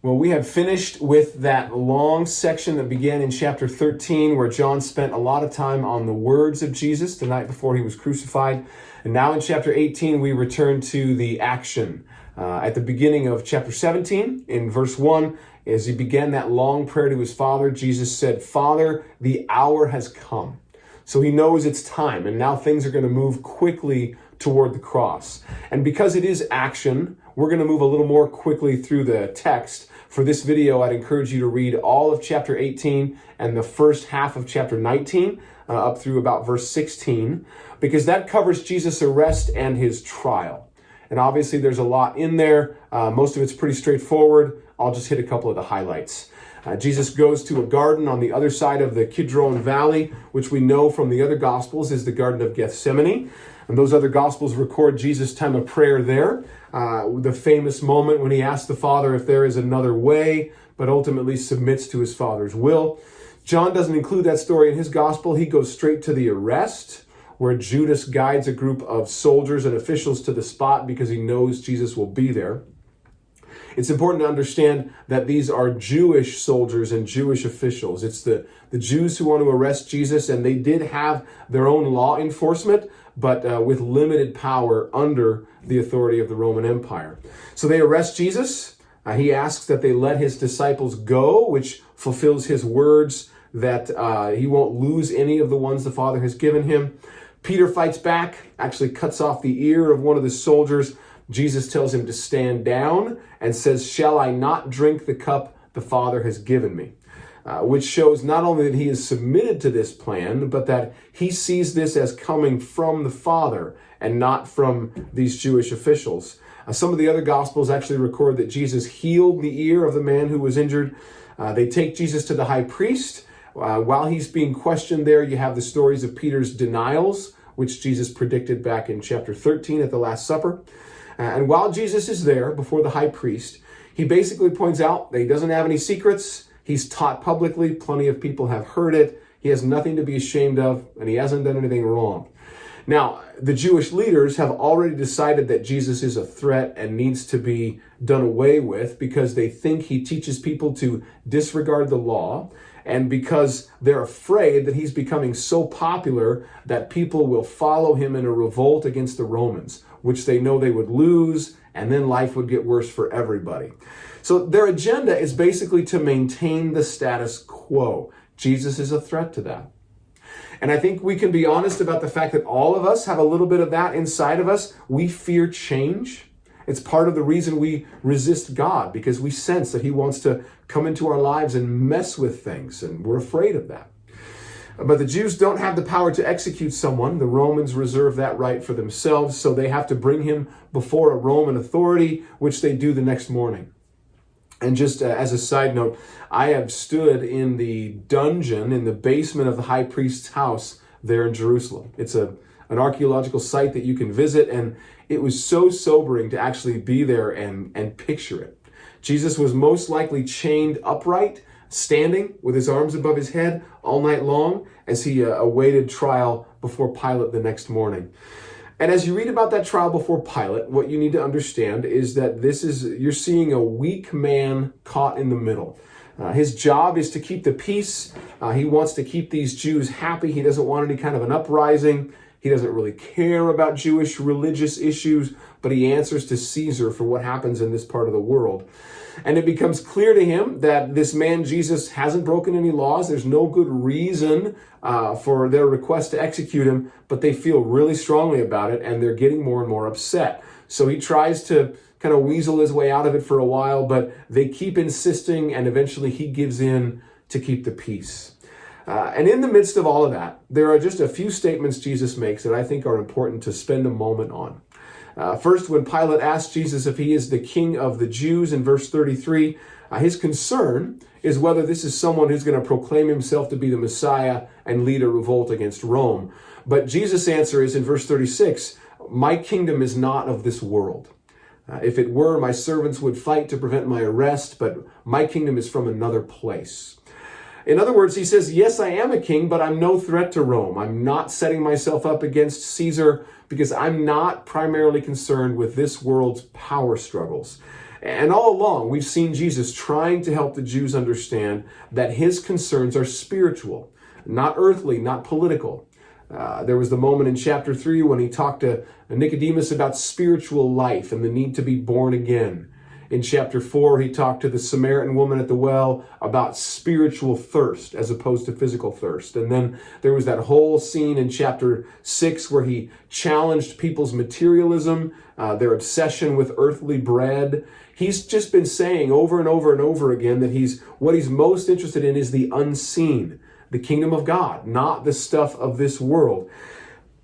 Well, we have finished with that long section that began in chapter 13, where John spent a lot of time on the words of Jesus the night before he was crucified. And now in chapter 18, we return to the action. At the beginning of chapter 17, in verse 1, as he began that long prayer to his Father, Jesus said, "Father, the hour has come." So he knows it's time, and now things are going to move quickly toward the cross. And because it is action, we're going to move a little more quickly through the text. For this video, I'd encourage you to read all of chapter 18 and the first half of chapter 19 up through about verse 16, because that covers Jesus' arrest and his trial. And obviously there's a lot in there. Most of it's pretty straightforward. I'll just hit a couple of the highlights. Jesus goes to a garden on the other side of the Kidron Valley, which we know from the other Gospels is the Garden of Gethsemane. And those other Gospels record Jesus' time of prayer there. The famous moment when he asks the Father if there is another way, but ultimately submits to his Father's will. John doesn't include that story in his Gospel. He goes straight to the arrest, where Judas guides a group of soldiers and officials to the spot because he knows Jesus will be there. It's important to understand that these are Jewish soldiers and Jewish officials. It's the Jews who want to arrest Jesus, and they did have their own law enforcement, but with limited power under the authority of the Roman Empire. So they arrest Jesus. He asks that they let his disciples go, which fulfills his words that he won't lose any of the ones the Father has given him. Peter fights back, actually cuts off the ear of one of the soldiers. Jesus tells him to stand down and says, "Shall I not drink the cup the Father has given me?" Which shows not only that he is submitted to this plan, but that he sees this as coming from the Father and not from these Jewish officials. Some of the other Gospels actually record that Jesus healed the ear of the man who was injured. They take Jesus to the high priest. While he's being questioned there, you have the stories of Peter's denials, which Jesus predicted back in chapter 13 at the Last Supper. And while Jesus is there before the high priest, he basically points out that he doesn't have any secrets. He's taught publicly. Plenty of people have heard it. He has nothing to be ashamed of, and he hasn't done anything wrong. Now, the Jewish leaders have already decided that Jesus is a threat and needs to be done away with because they think he teaches people to disregard the law, and because they're afraid that he's becoming so popular that people will follow him in a revolt against the Romans, which they know they would lose, and then life would get worse for everybody. So their agenda is basically to maintain the status quo. Jesus is a threat to that. And I think we can be honest about the fact that all of us have a little bit of that inside of us. We fear change. It's part of the reason we resist God, because we sense that he wants to come into our lives and mess with things, and we're afraid of that. But the Jews don't have the power to execute someone. The Romans reserve that right for themselves, so they have to bring him before a Roman authority, which they do the next morning. And just as a side note, I have stood in the dungeon in the basement of the high priest's house there in Jerusalem. It's an archaeological site that you can visit, and it was so sobering to actually be there and picture it. Jesus was most likely chained upright, standing with his arms above his head all night long as he awaited trial before Pilate the next morning. And as you read about that trial before Pilate, what you need to understand is that you're seeing a weak man caught in the middle. His job is to keep the peace. He wants to keep these Jews happy. He doesn't want any kind of an uprising. He doesn't really care about Jewish religious issues, but he answers to Caesar for what happens in this part of the world. And it becomes clear to him that this man, Jesus, hasn't broken any laws. There's no good reason for their request to execute him, but they feel really strongly about it, and they're getting more and more upset. So he tries to kind of weasel his way out of it for a while, but they keep insisting, and eventually he gives in to keep the peace. And in the midst of all of that, there are just a few statements Jesus makes that I think are important to spend a moment on. First, when Pilate asks Jesus if he is the king of the Jews in verse 33, his concern is whether this is someone who's going to proclaim himself to be the Messiah and lead a revolt against Rome. But Jesus' answer is in verse 36, "My kingdom is not of this world. If it were, my servants would fight to prevent my arrest, but my kingdom is from another place." In other words, he says, yes, I am a king, but I'm no threat to Rome. I'm not setting myself up against Caesar because I'm not primarily concerned with this world's power struggles. And all along, we've seen Jesus trying to help the Jews understand that his concerns are spiritual, not earthly, not political. There was the moment in chapter 3 when he talked to Nicodemus about spiritual life and the need to be born again. In chapter 4, he talked to the Samaritan woman at the well about spiritual thirst as opposed to physical thirst. And then there was that whole scene in chapter 6 where he challenged people's materialism, their obsession with earthly bread. He's just been saying over and over and over again that what he's most interested in is the unseen, the kingdom of God, not the stuff of this world.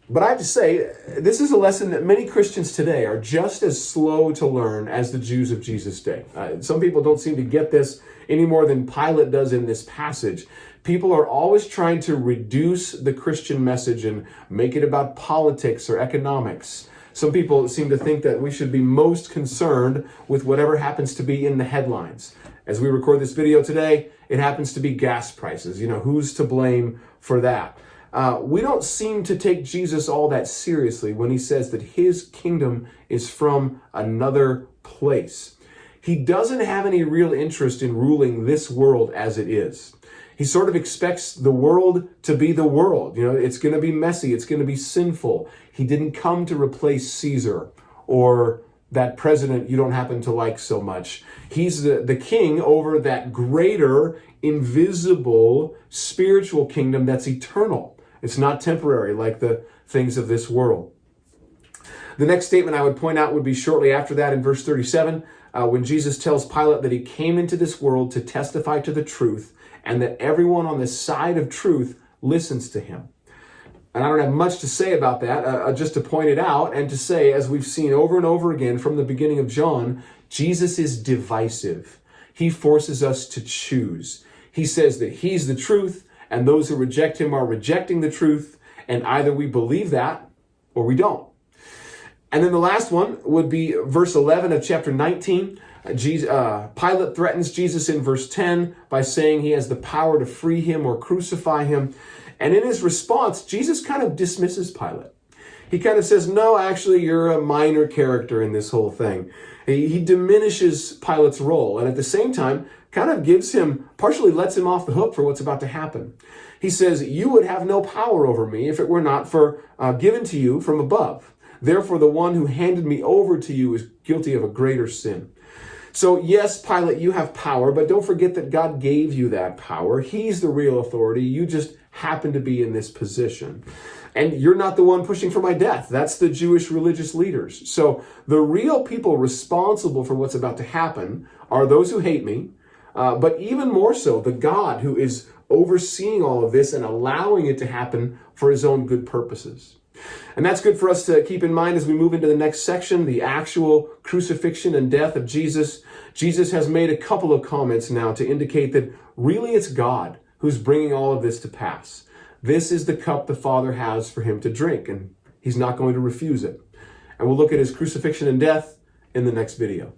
But I have to say, this is a lesson that many Christians today are just as slow to learn as the Jews of Jesus' day. Some people don't seem to get this any more than Pilate does in this passage. People are always trying to reduce the Christian message and make it about politics or economics. Some people seem to think that we should be most concerned with whatever happens to be in the headlines. As we record this video today, it happens to be gas prices. Who's to blame for that? We don't seem to take Jesus all that seriously when he says that his kingdom is from another place. He doesn't have any real interest in ruling this world as it is. He sort of expects the world to be the world. It's going to be messy. It's going to be sinful. He didn't come to replace Caesar or that president you don't happen to like so much. He's the king over that greater, invisible, spiritual kingdom that's eternal. It's not temporary like the things of this world. The next statement I would point out would be shortly after that in verse 37, when Jesus tells Pilate that he came into this world to testify to the truth and that everyone on the side of truth listens to him. And I don't have much to say about that, just to point it out and to say, as we've seen over and over again from the beginning of John, Jesus is divisive. He forces us to choose. He says that he's the truth, and those who reject him are rejecting the truth, and either we believe that or we don't. And then the last one would be verse 11 of chapter 19. Pilate threatens Jesus in verse 10 by saying he has the power to free him or crucify him. And in his response, Jesus kind of dismisses Pilate. He kind of says, no, actually, you're a minor character in this whole thing. He diminishes Pilate's role, and at the same time, kind of partially lets him off the hook for what's about to happen. He says, you would have no power over me if it were not for given to you from above. Therefore, the one who handed me over to you is guilty of a greater sin. So yes, Pilate, you have power, but don't forget that God gave you that power. He's the real authority. You just happen to be in this position. And you're not the one pushing for my death. That's the Jewish religious leaders. So the real people responsible for what's about to happen are those who hate me, but even more so, the God who is overseeing all of this and allowing it to happen for his own good purposes. And that's good for us to keep in mind as we move into the next section, the actual crucifixion and death of Jesus. Jesus has made a couple of comments now to indicate that really it's God who's bringing all of this to pass. This is the cup the Father has for him to drink, and he's not going to refuse it. And we'll look at his crucifixion and death in the next video.